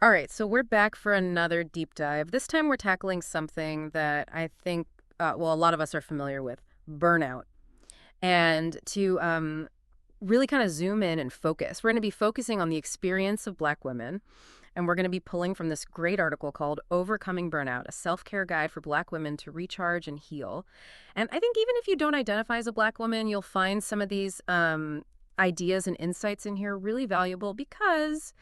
All right, so we're back for another deep dive. This time we're tackling something that I think, well, a lot of us are familiar with, burnout. And to really kind of zoom in and focus, we're going to be focusing on the experience of Black women. And we're going to be pulling from this great article called Overcoming Burnout, a self-care guide for Black women to recharge and heal. And I think even if you don't identify as a Black woman, you'll find some of these ideas and insights in here really valuable because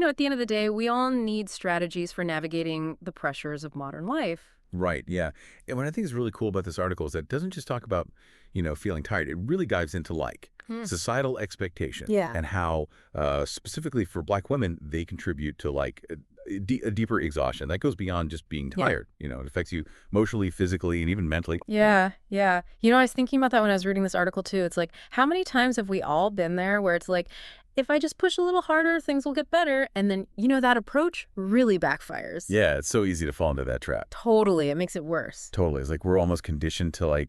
at the end of the day, we all need strategies for navigating the pressures of modern life. Right, yeah. And what I think is really cool about this article is that it doesn't just talk about, feeling tired. It really dives into Hmm. societal expectations Yeah. and how specifically for Black women, they contribute to a deeper exhaustion. That goes beyond just being Yeah. tired. It affects you emotionally, physically, and even mentally. Yeah, yeah. I was thinking about that when I was reading this article too. It's like, how many times have we all been there where it's like, if I just push a little harder, things will get better. And then, that approach really backfires. Yeah, it's so easy to fall into that trap. Totally. It makes it worse. Totally. It's like we're almost conditioned to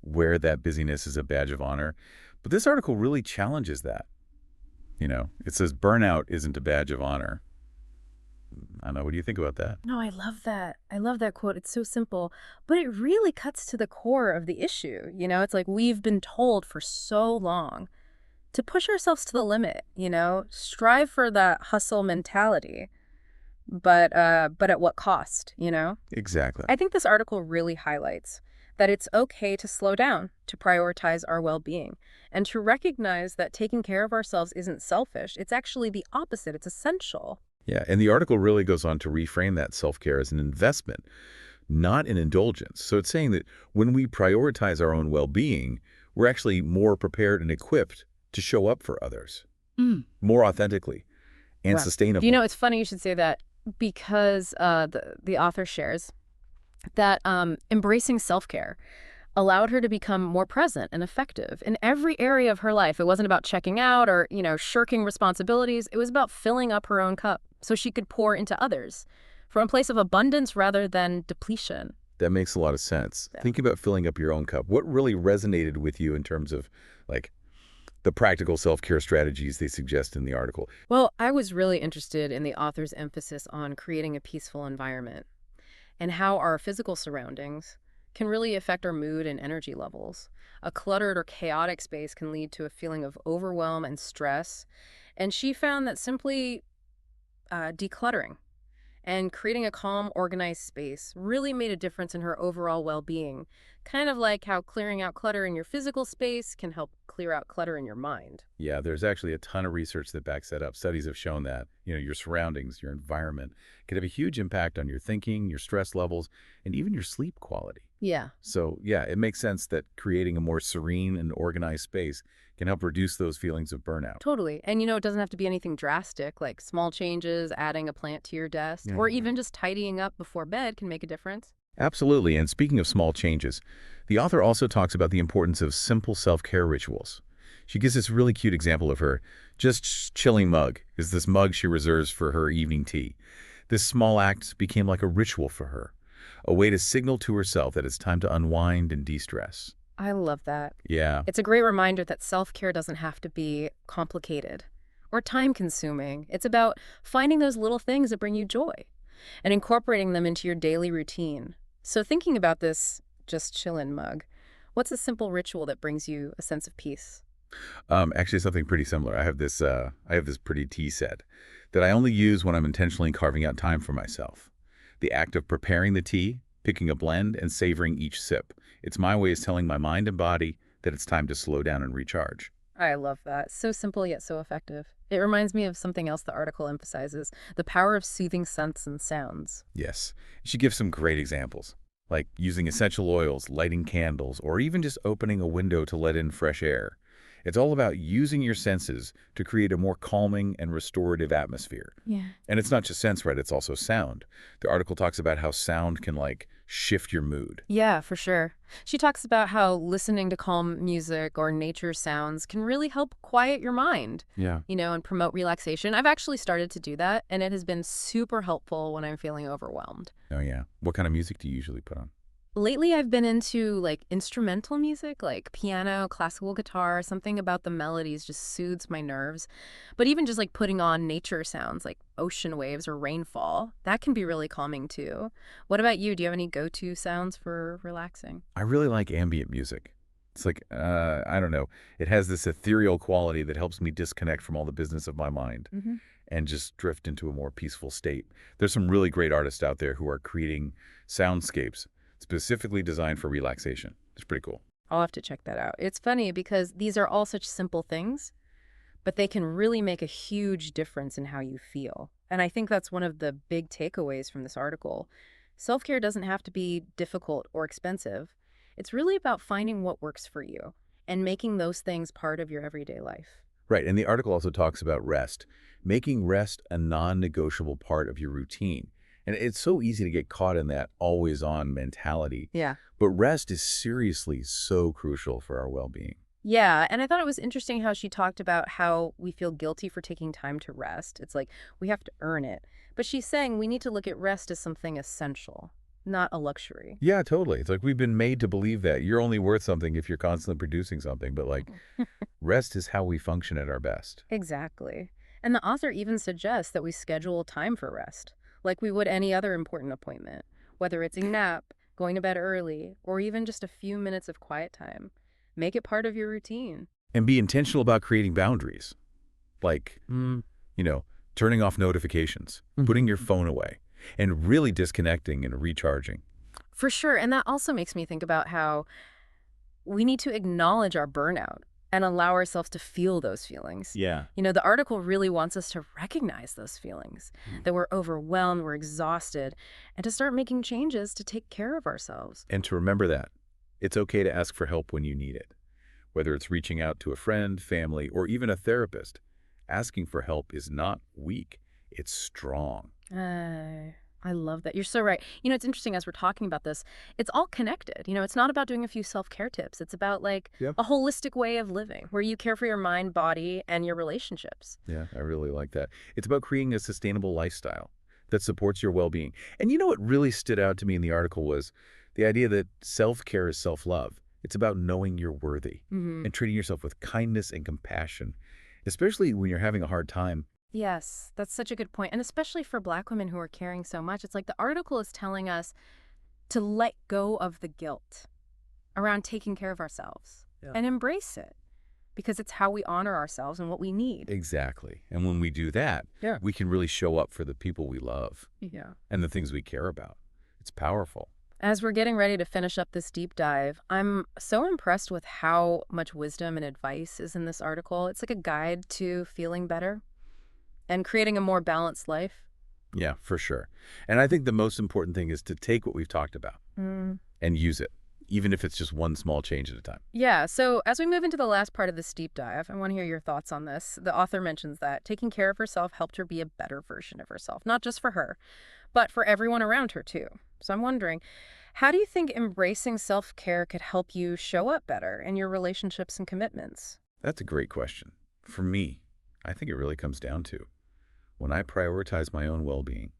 wear that busyness as a badge of honor. But this article really challenges that. It says burnout isn't a badge of honor. I don't know. What do you think about that? No, I love that. I love that quote. It's so simple, but it really cuts to the core of the issue. It's like we've been told for so long to push ourselves to the limit, strive for that hustle mentality, but at what cost? Exactly. I think this article really highlights that it's okay to slow down, to prioritize our well-being, and to recognize that taking care of ourselves isn't selfish. It's actually the opposite. It's essential. Yeah, and the article really goes on to reframe that self-care as an investment, not an indulgence. So it's saying that when we prioritize our own well-being, we're actually more prepared and equipped to show up for others more authentically and Wow. sustainably. It's funny you should say that because the author shares that embracing self-care allowed her to become more present and effective in every area of her life. It wasn't about checking out or, shirking responsibilities. It was about filling up her own cup so she could pour into others from a place of abundance rather than depletion. That makes a lot of sense. Yeah. Thinking about filling up your own cup, what really resonated with you in terms of like the practical self-care strategies they suggest in the article? Well, I was really interested in the author's emphasis on creating a peaceful environment and how our physical surroundings can really affect our mood and energy levels. A cluttered or chaotic space can lead to a feeling of overwhelm and stress. And she found that simply decluttering and creating a calm, organized space really made a difference in her overall well-being. Kind of like how clearing out clutter in your physical space can help clear out clutter in your mind. Yeah, there's actually a ton of research that backs that up. Studies have shown that, your surroundings, your environment can have a huge impact on your thinking, your stress levels, and even your sleep quality. Yeah. So, yeah, it makes sense that creating a more serene and organized space can help reduce those feelings of burnout. Totally. And it doesn't have to be anything drastic, like small changes, adding a plant to your desk, Yeah. or even just tidying up before bed can make a difference. Absolutely. And speaking of small changes, the author also talks about the importance of simple self-care rituals. She gives this really cute example of her just chilling mug, is this mug she reserves for her evening tea. This small act became like a ritual for her, a way to signal to herself that it's time to unwind and de-stress. I love that. Yeah, It's a great reminder that self-care doesn't have to be complicated or time-consuming. It's about finding those little things that bring you joy and incorporating them into your daily routine. So thinking about this just chillin' mug, what's a simple ritual that brings you a sense of peace? actually something pretty similar. I have this pretty tea set that I only use when I'm intentionally carving out time for myself. The act of preparing the tea, picking a blend, and savoring each sip. It's my way of telling my mind and body that it's time to slow down and recharge. I love that. So simple yet so effective. It reminds me of something else the article emphasizes, the power of soothing scents and sounds. Yes, she gives some great examples, like using essential oils, lighting candles, or even just opening a window to let in fresh air. It's all about using your senses to create a more calming and restorative atmosphere. Yeah. And it's not just sense, right? It's also sound. The article talks about how sound can shift your mood. Yeah, for sure. She talks about how listening to calm music or nature sounds can really help quiet your mind, Yeah. and promote relaxation. I've actually started to do that, and it has been super helpful when I'm feeling overwhelmed. Oh, yeah. What kind of music do you usually put on? Lately, I've been into like instrumental music, like piano, classical guitar, something about the melodies just soothes my nerves. But even just like putting on nature sounds like ocean waves or rainfall, that can be really calming too. What about you? Do you have any go-to sounds for relaxing? I really like ambient music. It's like, I don't know. It has this ethereal quality that helps me disconnect from all the business of my mind Hmm. and just drift into a more peaceful state. There's some really great artists out there who are creating soundscapes specifically designed for relaxation. It's pretty cool. I'll have to check that out. It's funny because these are all such simple things, but they can really make a huge difference in how you feel. And I think that's one of the big takeaways from this article. Self-care doesn't have to be difficult or expensive. It's really about finding what works for you and making those things part of your everyday life. Right, and the article also talks about rest, making rest a non-negotiable part of your routine. And it's so easy to get caught in that always-on mentality. Yeah. But rest is seriously so crucial for our well-being. Yeah, and I thought it was interesting how she talked about how we feel guilty for taking time to rest. It's like we have to earn it. But she's saying we need to look at rest as something essential, not a luxury. Yeah, totally. It's like we've been made to believe that you're only worth something if you're constantly producing something. But like, rest is how we function at our best. Exactly. And the author even suggests that we schedule time for rest, like we would any other important appointment, whether it's a nap, going to bed early, or even just a few minutes of quiet time. Make it part of your routine. And be intentional about creating boundaries. Like, you know, turning off notifications, putting your phone away, and really disconnecting and recharging. For sure. And that also makes me think about how we need to acknowledge our burnout and allow ourselves to feel those feelings. Yeah. The article really wants us to recognize those feelings, that we're overwhelmed, we're exhausted, and to start making changes to take care of ourselves. And to remember that it's okay to ask for help when you need it. Whether it's reaching out to a friend, family, or even a therapist, asking for help is not weak, it's strong. I love that. You're so right. It's interesting as we're talking about this, it's all connected. It's not about doing a few self-care tips. It's about like Yep. a holistic way of living where you care for your mind, body, and your relationships. Yeah, I really like that. It's about creating a sustainable lifestyle that supports your well-being. And you know what really stood out to me in the article was the idea that self-care is self-love. It's about knowing you're worthy and treating yourself with kindness and compassion, especially when you're having a hard time. Yes, that's such a good point. And especially for Black women who are carrying so much, it's like the article is telling us to let go of the guilt around taking care of ourselves and embrace it because it's how we honor ourselves and what we need. Exactly. And when we do that, we can really show up for the people we love Yeah. and the things we care about. It's powerful. As we're getting ready to finish up this deep dive, I'm so impressed with how much wisdom and advice is in this article. It's like a guide to feeling better and creating a more balanced life. Yeah, for sure. And I think the most important thing is to take what we've talked about and use it, even if it's just one small change at a time. Yeah, so as we move into the last part of this deep dive, I want to hear your thoughts on this. The author mentions that taking care of herself helped her be a better version of herself, not just for her, but for everyone around her too. So I'm wondering, how do you think embracing self-care could help you show up better in your relationships and commitments? That's a great question. For me, I think it really comes down to when I prioritize my own well-being,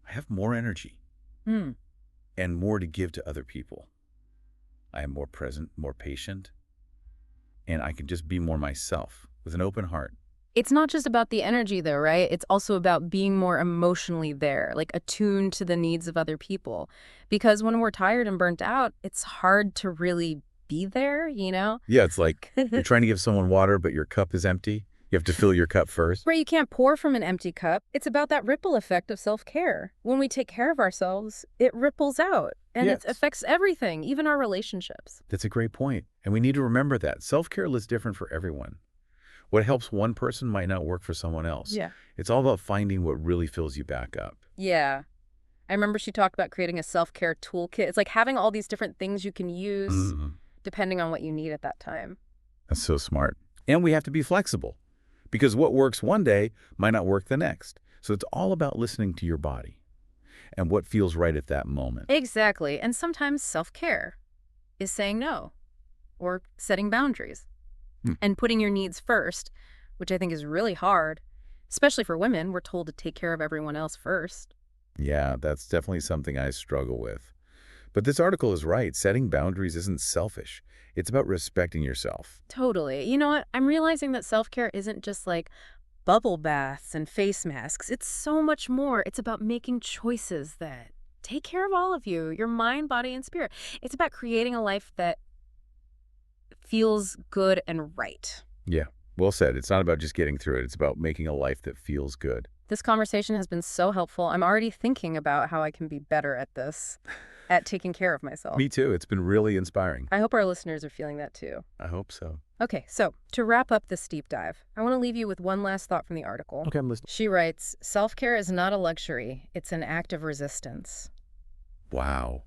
I have more energy and more to give to other people. I am more present, more patient, and I can just be more myself with an open heart. It's not just about the energy, though, right? It's also about being more emotionally there, like attuned to the needs of other people. Because when we're tired and burnt out, it's hard to really be there, Yeah, it's like you're trying to give someone water, but your cup is empty. You have to fill your cup first. Right, you can't pour from an empty cup. It's about that ripple effect of self-care. When we take care of ourselves, it ripples out, and Yes. it affects everything, even our relationships. That's a great point. And we need to remember that. Self-care looks different for everyone. What helps one person might not work for someone else. Yeah. It's all about finding what really fills you back up. Yeah. I remember she talked about creating a self-care toolkit. It's like having all these different things you can use depending on what you need at that time. That's so smart. And we have to be flexible because what works one day might not work the next. So it's all about listening to your body and what feels right at that moment. Exactly. And sometimes self-care is saying no or setting boundaries and putting your needs first, which I think is really hard, especially for women. We're told to take care of everyone else first. Yeah, that's definitely something I struggle with. But this article is right. Setting boundaries isn't selfish. It's about respecting yourself. Totally. You know what? I'm realizing that self-care isn't just like bubble baths and face masks. It's so much more. It's about making choices that take care of all of you, your mind, body, and spirit. It's about creating a life that feels good and right. Yeah, well said. It's not about just getting through it. It's about making a life that feels good. This conversation has been so helpful. I'm already thinking about how I can be better at this, at taking care of myself. Me too. It's been really inspiring. I hope our listeners are feeling that too. I hope so. Okay, so to wrap up this deep dive, I want to leave you with one last thought from the article. Okay, I'm listening. She writes, self-care is not a luxury. It's an act of resistance. Wow,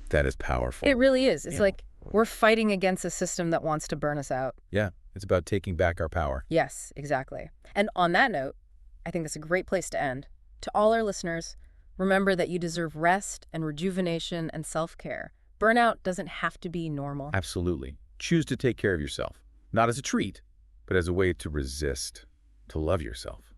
that is powerful. It really is. It's like we're fighting against a system that wants to burn us out. Yeah, it's about taking back our power. Yes, exactly. And on that note, I think that's a great place to end. To all our listeners, remember that you deserve rest and rejuvenation and self-care. Burnout doesn't have to be normal. Absolutely. Choose to take care of yourself, not as a treat, but as a way to resist, to love yourself,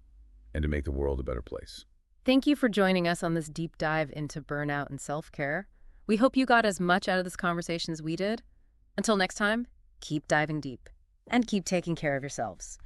and to make the world a better place. Thank you for joining us on this deep dive into burnout and self-care. We hope you got as much out of this conversation as we did. Until next time, keep diving deep and keep taking care of yourselves.